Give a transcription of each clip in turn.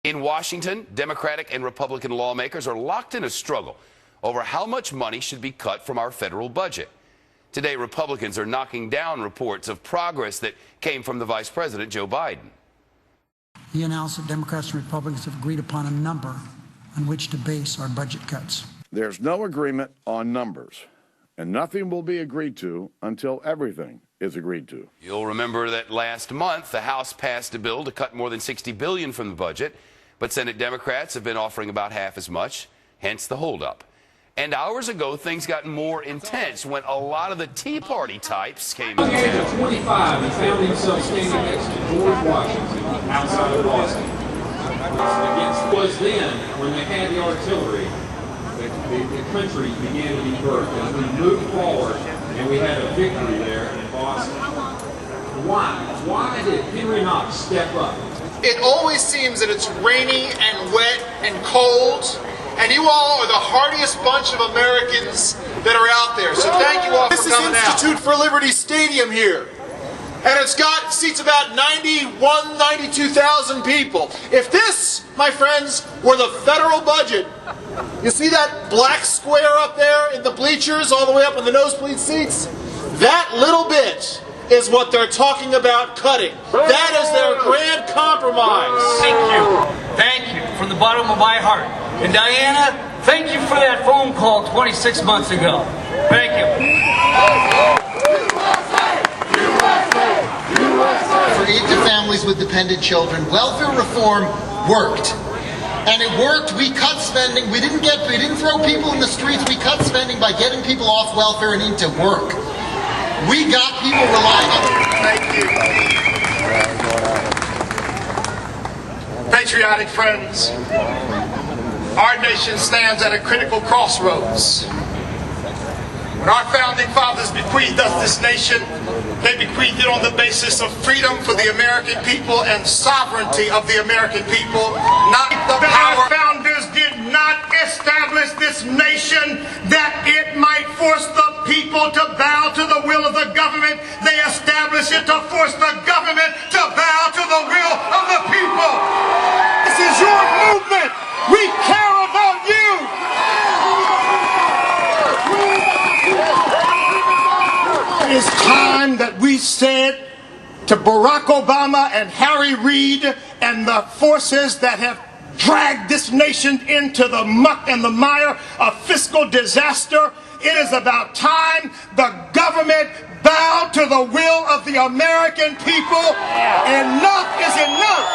In Washington, Democratic and Republican lawmakers are locked in a struggle over how much money should be cut from our federal budget. Today, Republicans are knocking down reports of progress that came from the Vice President, Joe Biden. He announced that Democrats and Republicans have agreed upon a number on which to base our budget cuts. There's no agreement on numbers, and nothing will be agreed to until everything is agreed to. You'll remember that last month, the House passed a bill to cut more than $60 billion from the budget, but Senate Democrats have been offering about half as much, hence the holdup. And hours ago, things got more intense when a lot of the Tea Party types came in. At the age of 25, he found himself standing next to George Washington outside of Boston. It was then, when they had the artillery, the country began to be birthed. As we moved forward, and we had a victory there in Boston. Why? Why did Henry Knox step up? It always seems that it's rainy and wet and cold, and you all are the hardiest bunch of Americans that are out there. So thank you all for coming out. This is Institute for Liberty Stadium here, and it's got seats about 92,000 people. If this, my friends, were the federal budget, you see that black square up there in the bleachers, all the way up in the nosebleed seats? That little bit is what they're talking about cutting. That is their grand compromise. Thank you. Thank you from the bottom of my heart. And Diana, thank you for that phone call 26 months ago. Thank you. For aid to families with dependent children, welfare reform worked. And it worked. We cut spending. We didn't throw people in the streets. We cut spending by getting people off welfare and into work. We got people relying on it. Thank you. Patriotic friends, our nation stands at a critical crossroads. When our founding fathers bequeathed us this nation, they bequeathed it on the basis of freedom for the American people and sovereignty of the American people, not the power. Our founders did not establish this nation that it might force the people to bow to the will of the government. They established it to force the government to bow to the will of the people. This is your movement. We care about you. It is time that we said to Barack Obama and Harry Reid and the forces that have dragged this nation into the muck and the mire of fiscal disaster, it is about time the government bowed to the will of the American people. Enough is enough.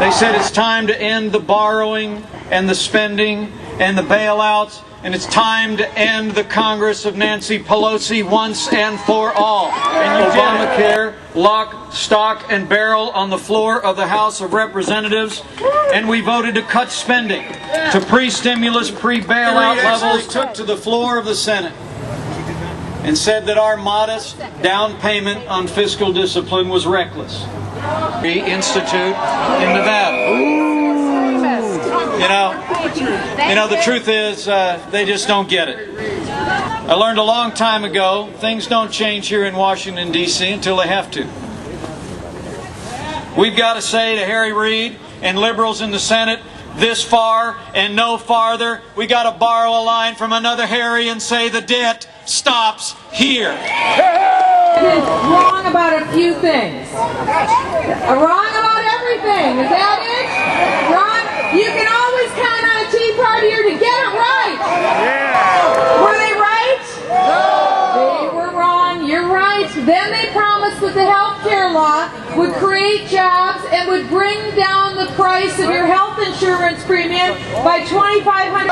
They said it's time to end the borrowing and the spending and the bailouts, and it's time to end the Congress of Nancy Pelosi once and for all. And Obamacare, lock, stock, and barrel on the floor of the House of Representatives, and we voted to cut spending to pre-stimulus, pre-bailout levels, took to the floor of the Senate and said that our modest down payment on fiscal discipline was reckless. Institute in Nevada. You know, the truth is, they just don't get it. I learned a long time ago, things don't change here in Washington, D.C. until they have to. We've got to say to Harry Reid and liberals in the Senate, this far and no farther. We got to borrow a line from another Harry and say the debt stops here. It's wrong about a few things. Wrong about everything. Is that it? Wrong? You can always count on a Tea Partier to get it right. Yeah. Were they right? No. They were wrong. You're right. Then they promised that the health care law would create jobs and would bring down the price of your health insurance premium by $2,500.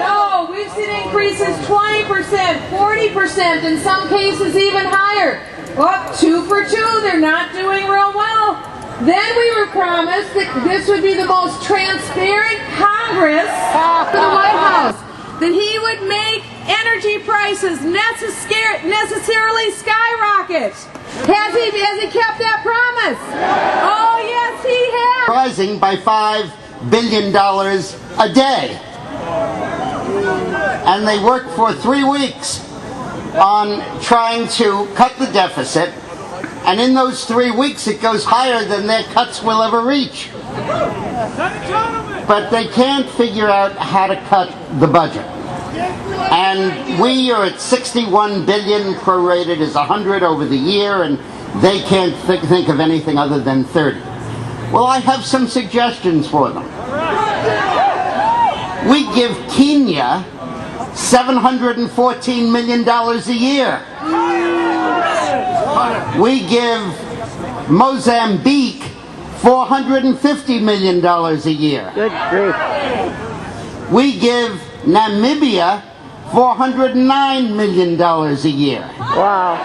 No, we've seen increases 20%, 40%, in some cases even higher. Well, 2 for 2, they're not doing real well. Then we were promised that this would be the most transparent Congress for the White House, that he would make energy prices necessarily skyrocket. Has he kept that promise? rising by $5 billion a day. And they worked for 3 weeks on trying to cut the deficit, and in those 3 weeks it goes higher than their cuts will ever reach. But they can't figure out how to cut the budget. And we are at 61 billion, prorated as 100 over the year, and they can't think of anything other than 30. Well, I have some suggestions for them. We give Kenya $714 million a year. We give Mozambique $450 million a year. Good grief. We give Namibia $409 million a year. Wow.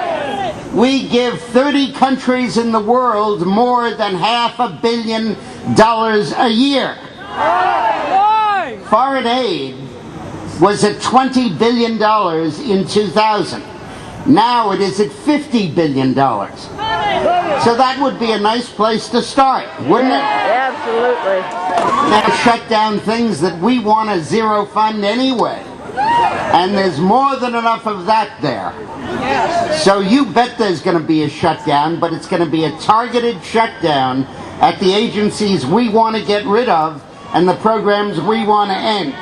We give 30 countries in the world more than $500 million a year. Foreign aid was at $20 billion in 2000. Now it is at $50 billion. So that would be a nice place to start, wouldn't it? Absolutely. Now shut down things that we want to zero fund anyway. And there's more than enough of that there. So you bet there's going to be a shutdown, but it's going to be a targeted shutdown at the agencies we want to get rid of and the programs we want to end.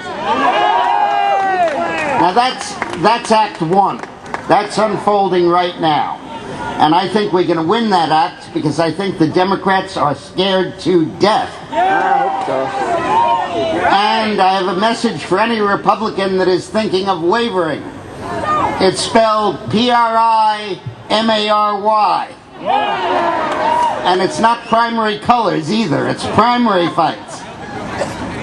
Now that's Act 1. That's unfolding right now. And I think we're going to win that act because I think the Democrats are scared to death. I hope so. And I have a message for any Republican that is thinking of wavering. It's spelled Primary. And it's not primary colors either. It's primary fights.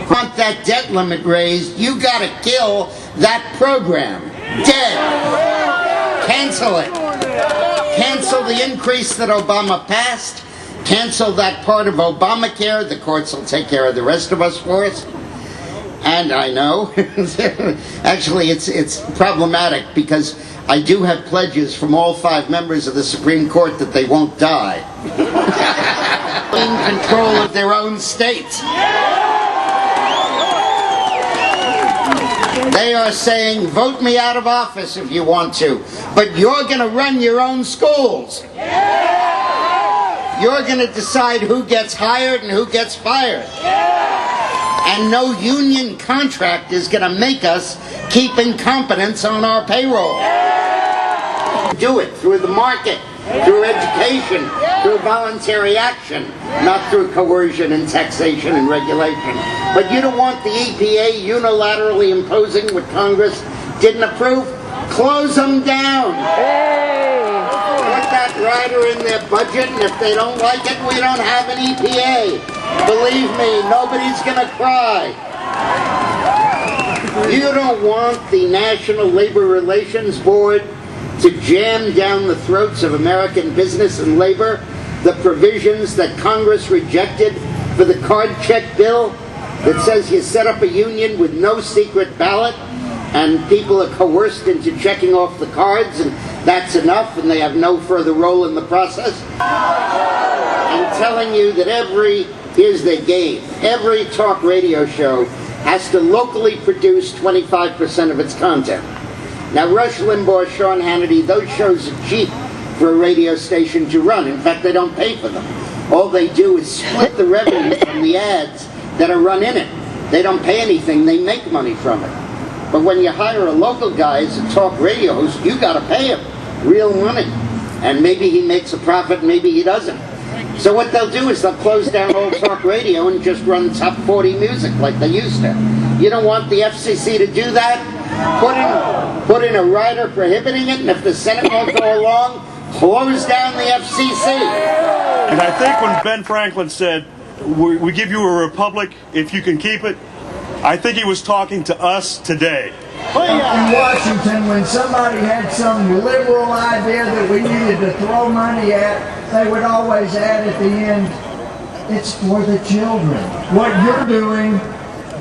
Want that debt limit raised, you got to kill that program. Dead. Cancel it. Cancel the increase that Obama passed. Cancel that part of Obamacare. The courts will take care of the rest of us for us. And I know, actually it's problematic because I do have pledges from all 5 members of the Supreme Court that they won't die. In control of their own states. They are saying, vote me out of office if you want to, but you're going to run your own schools. You're going to decide who gets hired and who gets fired. And no union contract is going to make us keep incompetence on our payroll. Do it through the market, through education, through voluntary action, not through coercion and taxation and regulation. But you don't want the EPA unilaterally imposing what Congress didn't approve? Close them down. Put that rider in their budget, and if they don't like it, we don't have an EPA. Believe me, nobody's going to cry. You don't want the National Labor Relations Board to jam down the throats of American business and labor the provisions that Congress rejected for the card check bill that says you set up a union with no secret ballot and people are coerced into checking off the cards and that's enough and they have no further role in the process. I'm telling you that here's their game, every talk radio show has to locally produce 25% of its content. Now, Rush Limbaugh, Sean Hannity, those shows are cheap for a radio station to run. In fact, they don't pay for them. All they do is split the revenue from the ads that are run in it. They don't pay anything. They make money from it. But when you hire a local guy as a talk radio host, you got to pay him real money. And maybe he makes a profit, maybe he doesn't. So what they'll do is they'll close down all talk radio and just run top 40 music like they used to. You don't want the FCC to do that? Put in a rider prohibiting it, and if the Senate won't go along, close down the FCC. And I think when Ben Franklin said, we give you a republic if you can keep it, I think he was talking to us today. In Washington, when somebody had some liberal idea that we needed to throw money at, they would always add at the end, it's for the children. What you're doing,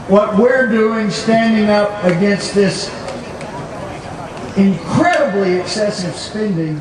what we're doing, standing up against this incredibly excessive spending